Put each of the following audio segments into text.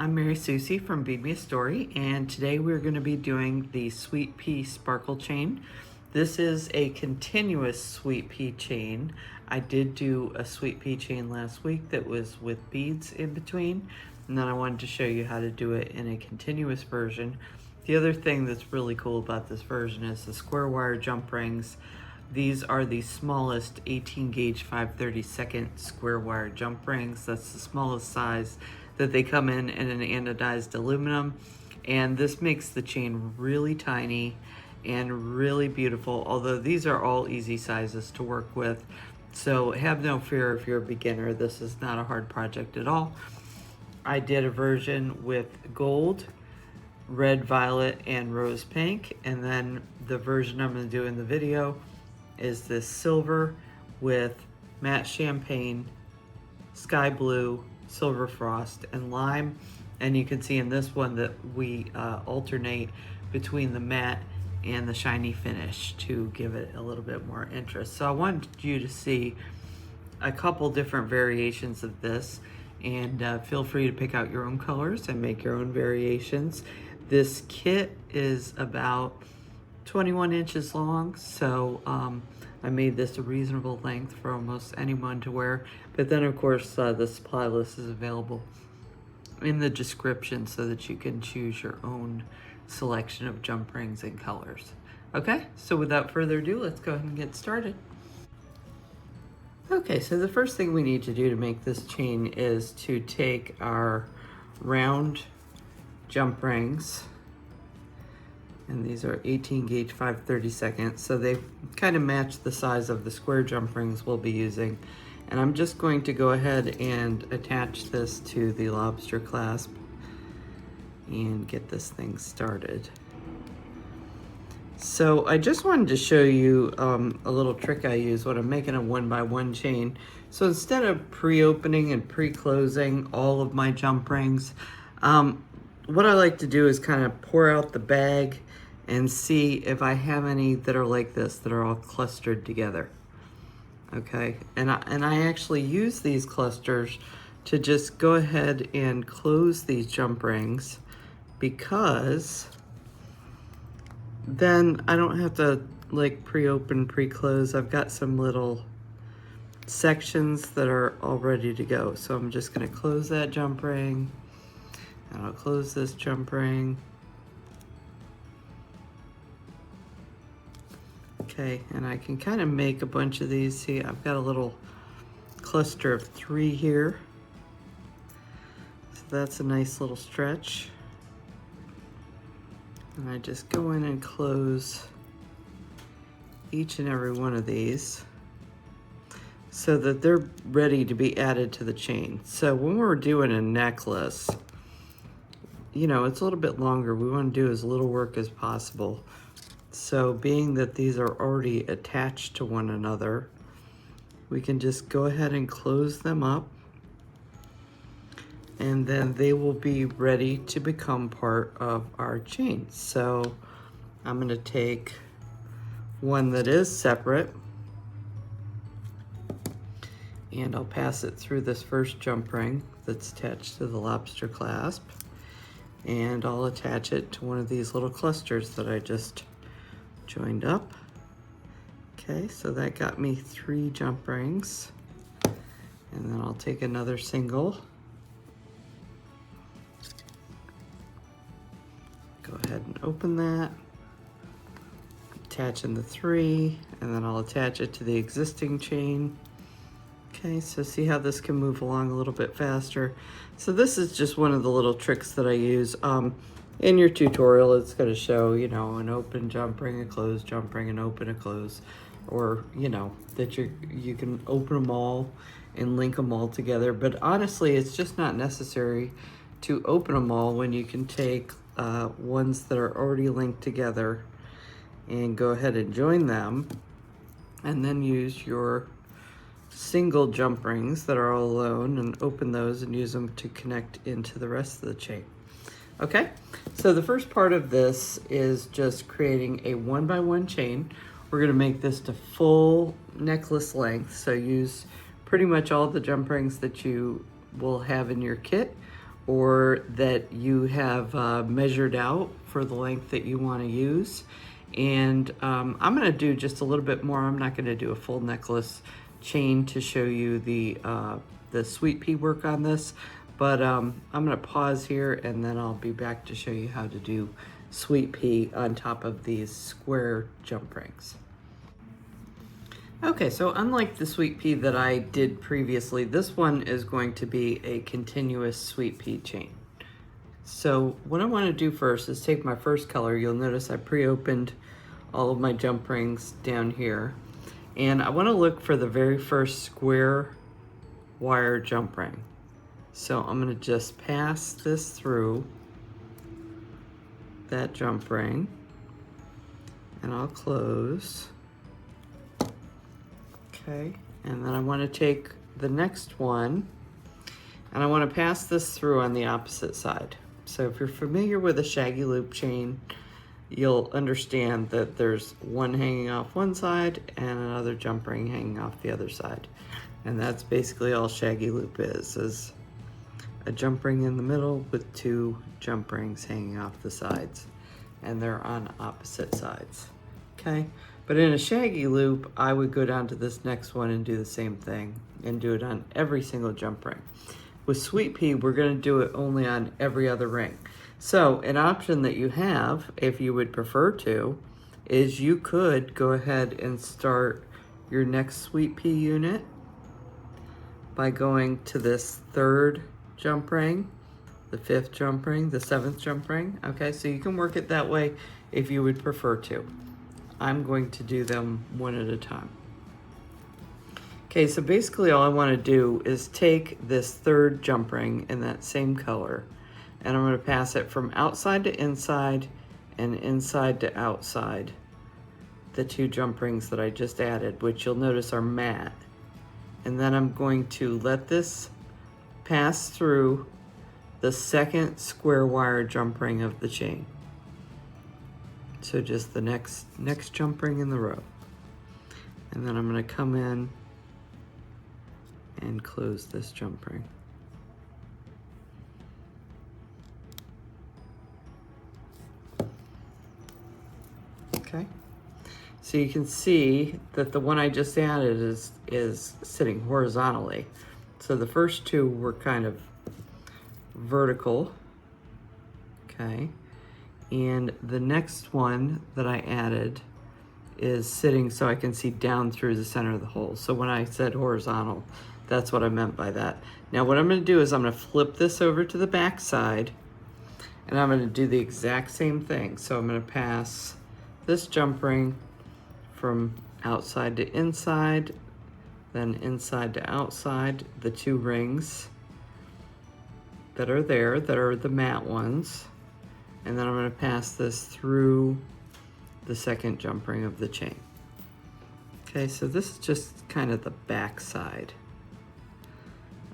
I'm Mary Susie from Bead Me a Story, and today we're going to be doing the Sweet Pea Sparkle Chain. This is a continuous Sweet Pea chain. I did do a Sweet Pea chain last week that was with beads in between, and then I wanted to show you how to do it in a continuous version. The other thing that's really cool about this version is the square wire jump rings. These are the smallest 18 gauge 5/32 square wire jump rings. That's the smallest size that they come in an anodized aluminum. And this makes the chain really tiny and really beautiful, although these are all easy sizes to work with. So have no fear if you're a beginner. This is not a hard project at all. I did a version with gold, red, violet, and rose pink. And then the version I'm gonna do in the video is this silver with matte champagne, sky blue, silver frost, and lime. And you can see in this one that we alternate between the matte and the shiny finish to give it a little bit more interest. So I wanted you to see a couple different variations of this, and feel free to pick out your own colors and make your own variations. This kit is about 21 inches long, so I made this a reasonable length for almost anyone to wear. But then of course the supply list is available in the description so that you can choose your own selection of jump rings and colors. Okay, so without further ado, let's go ahead and get started. Okay, so the first thing we need to do to make this chain is to take our round jump rings, and these are 18 gauge 5/32, so they kind of match the size of the square jump rings we'll be using. And I'm just going to go ahead and attach this to the Lobster Clasp and get this thing started. So I just wanted to show you a little trick I use when I'm making a 1x1 chain. So instead of pre-opening and pre-closing all of my jump rings, what I like to do is kind of pour out the bag and see if I have any that are like this, that are all clustered together. Okay, and I actually use these clusters to just go ahead and close these jump rings, because then I don't have to like pre-open, pre-close. I've got some little sections that are all ready to go. So I'm just gonna close that jump ring, and I'll close this jump ring. Okay, and I can kind of make a bunch of these. See, I've got a little cluster of 3 here. So that's a nice little stretch. And I just go in and close each and every one of these so that they're ready to be added to the chain. So when we're doing a necklace, you know, it's a little bit longer. We want to do as little work as possible. So being that these are already attached to one another, we can just go ahead and close them up, and then they will be ready to become part of our chain. So I'm going to take one that is separate, and I'll pass it through this first jump ring that's attached to the Lobster Clasp, and I'll attach it to one of these little clusters that I just joined up. Okay, so that got me 3 jump rings, and then I'll take another single, go ahead and open that, attach in the 3, and then I'll attach it to the existing chain. Okay, so see how this can move along a little bit faster. So this is just one of the little tricks that I use. In your tutorial, it's going to show, you know, an open jump ring, a closed jump ring, an open, a close, or, you know, that you can open them all and link them all together. But honestly, it's just not necessary to open them all when you can take ones that are already linked together and go ahead and join them, and then use your single jump rings that are all alone and open those and use them to connect into the rest of the chain. Okay, so the first part of this is just creating a 1x1 chain. We're gonna make this to full necklace length, so use pretty much all the jump rings that you will have in your kit, or that you have measured out for the length that you want to use. And I'm going to do just a little bit more. I'm not going to do a full necklace chain to show you the sweet pea work on this, but I'm going to pause here and then I'll be back to show you how to do sweet pea on top of these square jump rings. Okay, so unlike the sweet pea that I did previously, this one is going to be a continuous sweet pea chain. So what I want to do first is take my first color. You'll notice I pre-opened all of my jump rings down here. And I want to look for the very first square wire jump ring. So I'm going to just pass this through that jump ring. And I'll close. Okay, and then I want to take the next one and I want to pass this through on the opposite side. So if you're familiar with a shaggy loop chain, you'll understand that there's one hanging off one side and another jump ring hanging off the other side. And that's basically all shaggy loop is a jump ring in the middle with two jump rings hanging off the sides. And they're on opposite sides, okay? But in a shaggy loop, I would go down to this next one and do the same thing and do it on every single jump ring. With sweet pea, we're gonna do it only on every other ring. So an option that you have, if you would prefer to, is you could go ahead and start your next sweet pea unit by going to this third jump ring, the fifth jump ring, the seventh jump ring. Okay, so you can work it that way if you would prefer to. I'm going to do them one at a time. Okay, so basically all I want to do is take this third jump ring in that same color, and I'm going to pass it from outside to inside and inside to outside, the two jump rings that I just added, which you'll notice are matte. And then I'm going to let this pass through the second square wire jump ring of the chain. So just the next jump ring in the row. And then I'm going to come in and close this jump ring. Okay. So you can see that the one I just added is sitting horizontally. So the first two were kind of vertical. Okay. And the next one that I added is sitting so I can see down through the center of the hole. So when I said horizontal, that's what I meant by that. Now what I'm going to do is I'm going to flip this over to the back side and I'm going to do the exact same thing. So I'm going to pass this jump ring from outside to inside, then inside to outside, the two rings that are there, that are the matte ones. And then I'm going to pass this through the second jump ring of the chain. Okay, so this is just kind of the back side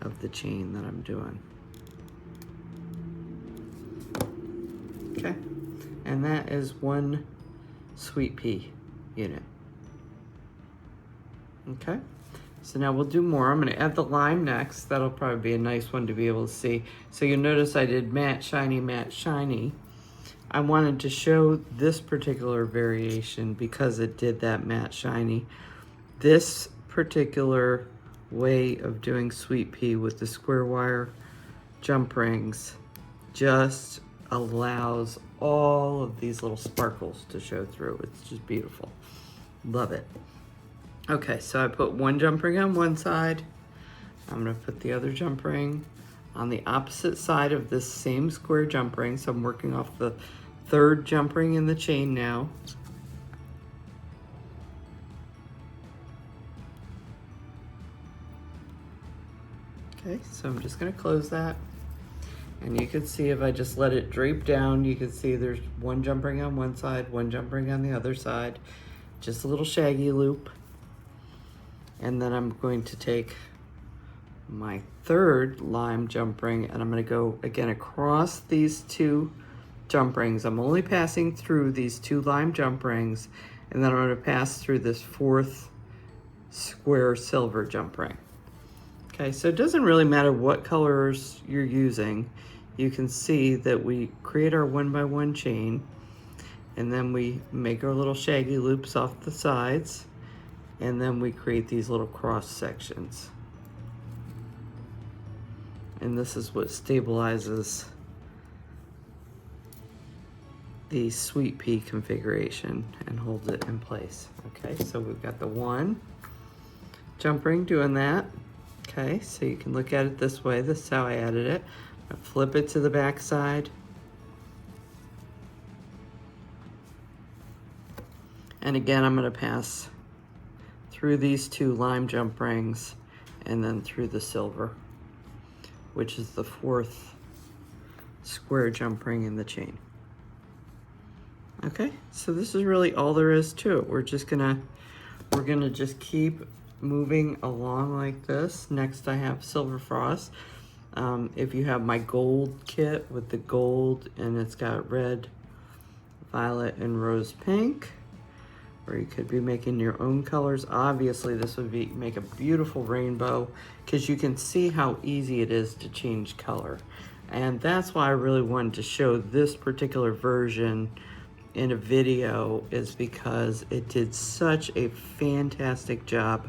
of the chain that I'm doing. Okay, and that is one sweet pea unit. Okay, so now we'll do more. I'm going to add the lime next. That'll probably be a nice one to be able to see. So you'll notice I did matte, shiny, matte, shiny. I wanted to show this particular variation because it did that matte shiny. This particular way of doing sweet pea with the square wire jump rings just allows all of these little sparkles to show through. It's just beautiful. Love it. Okay, so I put one jump ring on one side. I'm gonna put the other jump ring on the opposite side of this same square jump ring. So I'm working off the third jump ring in the chain now. Okay, so I'm just gonna close that. And you can see if I just let it drape down, you can see there's one jump ring on one side, one jump ring on the other side, just a little shaggy loop. And then I'm going to take my third lime jump ring and I'm gonna go again across these two jump rings. I'm only passing through these two lime jump rings, and then I'm going to pass through this fourth square silver jump ring. Okay, so it doesn't really matter what colors you're using. you can see that we create our 1x1 chain, and then we make our little shaggy loops off the sides, and then we create these little cross sections. And this is what stabilizes the sweet pea configuration and holds it in place. Okay, so we've got the one jump ring doing that. Okay, so you can look at it this way. This is how I added it. I flip it to the back side. And again, I'm going to pass through these two lime jump rings and then through the silver, which is the fourth square jump ring in the chain. Okay, so this is really all there is to it. We're gonna just keep moving along like this. Next I have silver frost. If you have my gold kit with the gold and it's got red, violet, and rose pink, or you could be making your own colors. Obviously this would make a beautiful rainbow because you can see how easy it is to change color. And that's why I really wanted to show this particular version in a video, is because it did such a fantastic job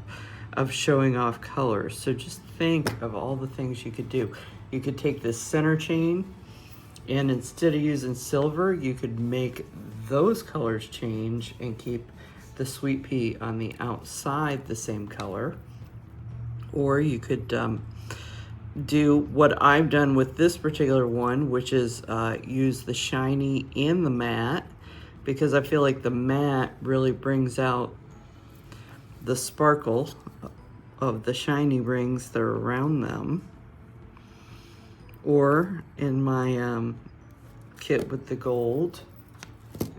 of showing off colors. So just think of all the things you could do. You could take this center chain, and instead of using silver, you could make those colors change and keep the sweet pea on the outside the same color. Or you could do what I've done with this particular one, which is use the shiny and the matte, because I feel like the matte really brings out the sparkle of the shiny rings that are around them. Or in my kit with the gold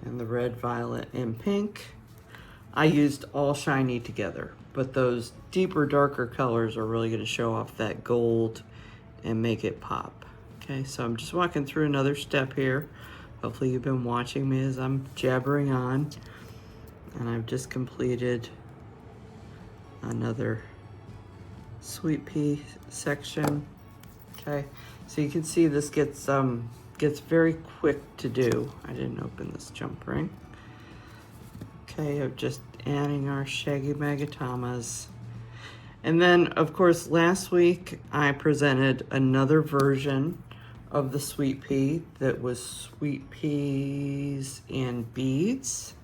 and the red, violet, and pink, I used all shiny together, but those deeper, darker colors are really gonna show off that gold and make it pop. Okay, so I'm just walking through another step here. Hopefully you've been watching me as I'm jabbering on, and I've just completed another sweet pea section. Okay, so you can see this gets very quick to do. I didn't open this jump ring. Okay, I'm just adding our shaggy magatamas. And then, of course, last week I presented another version of the sweet pea that was sweet peas and beads.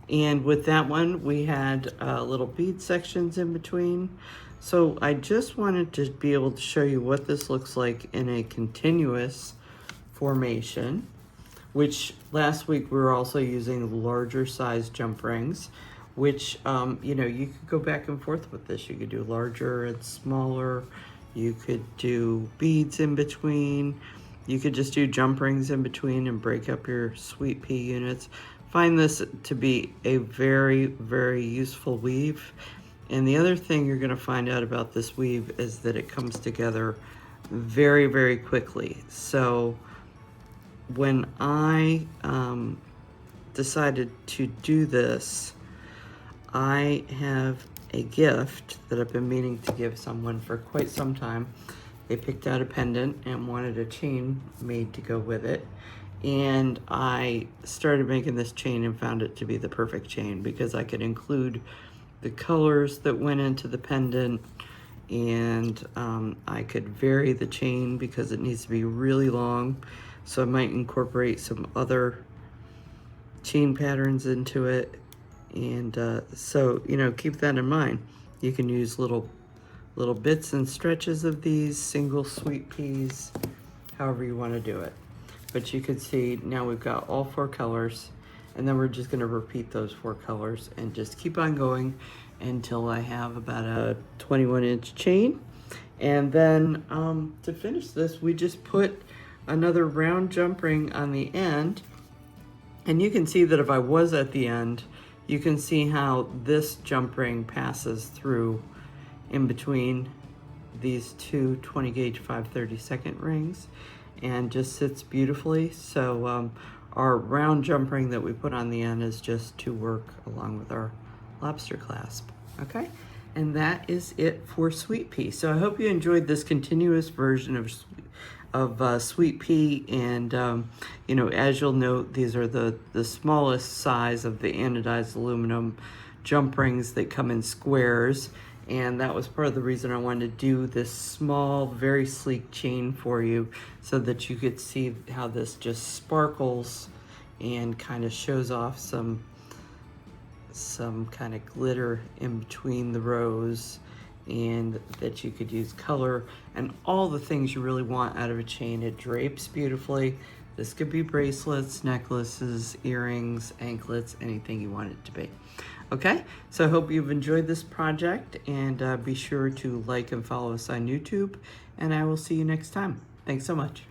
And with that one, we had little bead sections in between. So I just wanted to be able to show you what this looks like in a continuous formation, which last week we were also using larger size jump rings, which, you know, you could go back and forth with this. You could do larger and smaller. You could do beads in between. You could just do jump rings in between and break up your sweet pea units. Find this to be a very, very useful weave. And the other thing you're gonna find out about this weave is that it comes together very, very quickly. So when I decided to do this, I have a gift that I've been meaning to give someone for quite some time. They picked out a pendant and wanted a chain made to go with it. And I started making this chain and found it to be the perfect chain because I could include the colors that went into the pendant, and I could vary the chain because it needs to be really long. So I might incorporate some other chain patterns into it. And so, you know, keep that in mind. You can use little bits and stretches of these single sweet peas, however you want to do it. But you can see now we've got all 4 colors, and then we're just going to repeat those 4 colors and just keep on going until I have about a 21-inch chain. And then to finish this, we just put another round jump ring on the end. And you can see that if I was at the end, you can see how this jump ring passes through in between these two 20 gauge 5/32 rings and just sits beautifully. So our round jump ring that we put on the end is just to work along with our lobster clasp. Okay, and that is it for sweet pea. So I hope you enjoyed this continuous version sweet pea, and you know, as you'll note, these are the smallest size of the anodized aluminum jump rings that come in squares, and that was part of the reason I wanted to do this small, very sleek chain for you, so that you could see how this just sparkles and kind of shows off some kind of glitter in between the rows, and that you could use color and all the things you really want out of a chain. It drapes beautifully. This could be bracelets, necklaces, earrings, anklets, anything you want it to be. Okay, so I hope you've enjoyed this project, and be sure to like and follow us on YouTube, and I will see you next time. Thanks so much.